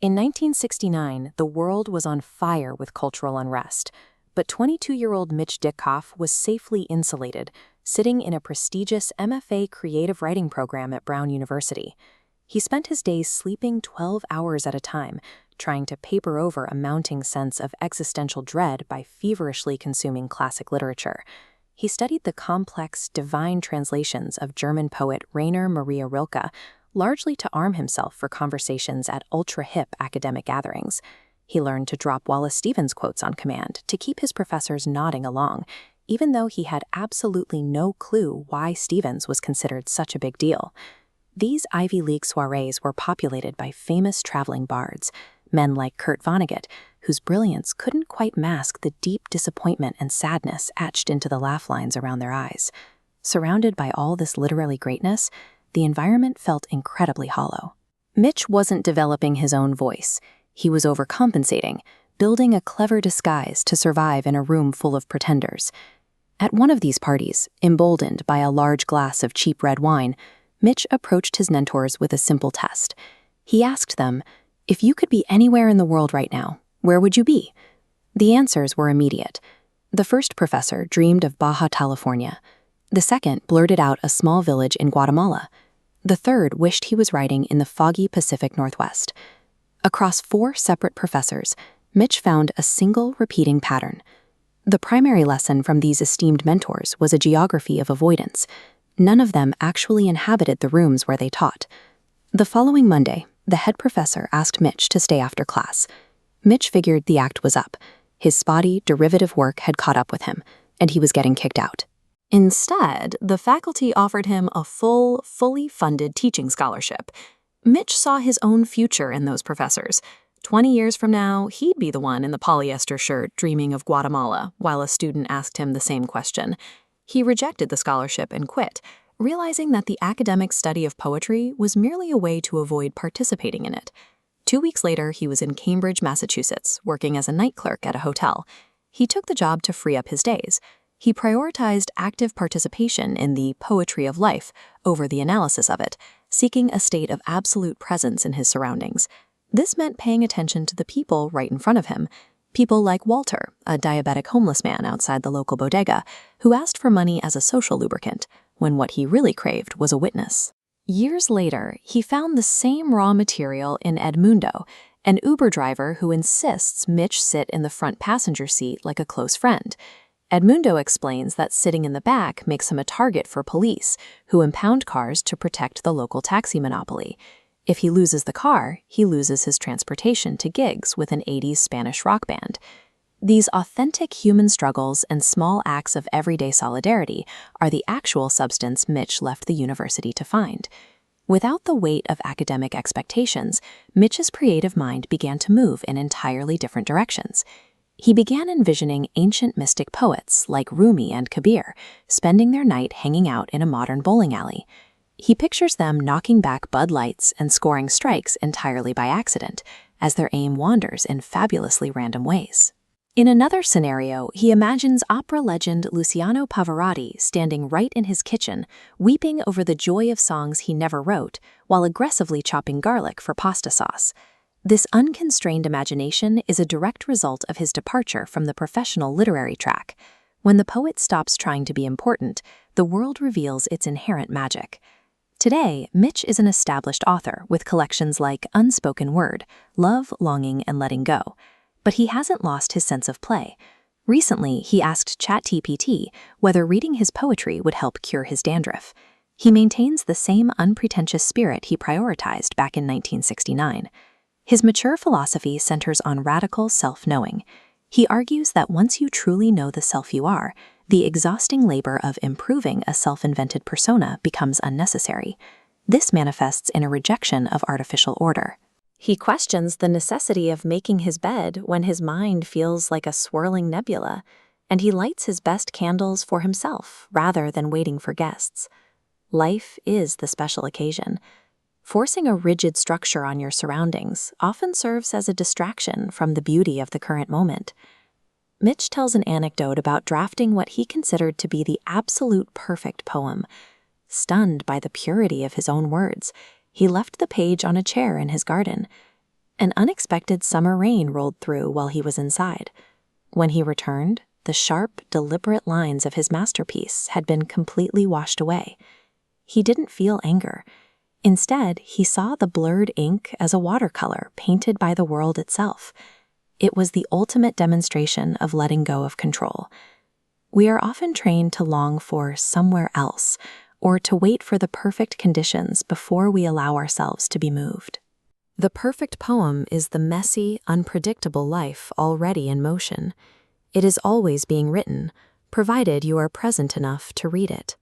In 1969, the world was on fire with cultural unrest, but 22-year-old Mitch Dickoff was safely insulated, sitting in a prestigious MFA creative writing program at Brown University. He spent his days sleeping 12 hours at a time, trying to paper over a mounting sense of existential dread by feverishly consuming classic literature. He studied the complex, divine translations of German poet Rainer Maria Rilke, largely to arm himself for conversations at ultra-hip academic gatherings. He learned to drop Wallace Stevens quotes on command to keep his professors nodding along, even though he had absolutely no clue why Stevens was considered such a big deal. These Ivy League soirees were populated by famous traveling bards, men like Kurt Vonnegut, whose brilliance couldn't quite mask the deep disappointment and sadness etched into the laugh lines around their eyes. Surrounded by all this literary greatness, the environment felt incredibly hollow. Mitch wasn't developing his own voice. He was overcompensating, building a clever disguise to survive in a room full of pretenders. At one of these parties, emboldened by a large glass of cheap red wine, Mitch approached his mentors with a simple test. He asked them, "If you could be anywhere in the world right now, where would you be?" The answers were immediate. The first professor dreamed of Baja California. The second blurted out a small village in Guatemala. The third wished he was writing in the foggy Pacific Northwest. Across 4 separate professors, Mitch found a single repeating pattern. The primary lesson from these esteemed mentors was a geography of avoidance. None of them actually inhabited the rooms where they taught. The following Monday, the head professor asked Mitch to stay after class. Mitch figured the act was up. His spotty, derivative work had caught up with him, and he was getting kicked out. Instead, the faculty offered him a fully funded teaching scholarship. Mitch saw his own future in those professors. 20 years from now, he'd be the one in the polyester shirt dreaming of Guatemala while a student asked him the same question. He rejected the scholarship and quit, realizing that the academic study of poetry was merely a way to avoid participating in it. 2 weeks later, he was in Cambridge, Massachusetts, working as a night clerk at a hotel. He took the job to free up his days. He prioritized active participation in the poetry of life over the analysis of it, seeking a state of absolute presence in his surroundings. This meant paying attention to the people right in front of him. People like Walter, a diabetic homeless man outside the local bodega, who asked for money as a social lubricant, when what he really craved was a witness. Years later, he found the same raw material in Edmundo, an Uber driver who insists Mitch sit in the front passenger seat like a close friend. Edmundo explains that sitting in the back makes him a target for police, who impound cars to protect the local taxi monopoly. If he loses the car, he loses his transportation to gigs with an 80s Spanish rock band. These authentic human struggles and small acts of everyday solidarity are the actual substance Mitch left the university to find. Without the weight of academic expectations, Mitch's creative mind began to move in entirely different directions. He began envisioning ancient mystic poets like Rumi and Kabir, spending their night hanging out in a modern bowling alley. He pictures them knocking back Bud Lights and scoring strikes entirely by accident, as their aim wanders in fabulously random ways. In another scenario, he imagines opera legend Luciano Pavarotti standing right in his kitchen, weeping over the joy of songs he never wrote, while aggressively chopping garlic for pasta sauce. This unconstrained imagination is a direct result of his departure from the professional literary track. When the poet stops trying to be important, the world reveals its inherent magic. Today, Mitch is an established author with collections like Unspoken Word, Love, Longing, and Letting Go. But he hasn't lost his sense of play. Recently, he asked ChatGPT whether reading his poetry would help cure his dandruff. He maintains the same unpretentious spirit he prioritized back in 1969. His mature philosophy centers on radical self-knowing. He argues that once you truly know the self you are, the exhausting labor of improving a self-invented persona becomes unnecessary. This manifests in a rejection of artificial order. He questions the necessity of making his bed when his mind feels like a swirling nebula, and he lights his best candles for himself rather than waiting for guests. Life is the special occasion. Forcing a rigid structure on your surroundings often serves as a distraction from the beauty of the current moment. Mitch tells an anecdote about drafting what he considered to be the absolute perfect poem. Stunned by the purity of his own words, he left the page on a chair in his garden. An unexpected summer rain rolled through while he was inside. When he returned, the sharp, deliberate lines of his masterpiece had been completely washed away. He didn't feel anger. Instead, he saw the blurred ink as a watercolor painted by the world itself. It was the ultimate demonstration of letting go of control. We are often trained to long for somewhere else, or to wait for the perfect conditions before we allow ourselves to be moved. The perfect poem is the messy, unpredictable life already in motion. It is always being written, provided you are present enough to read it.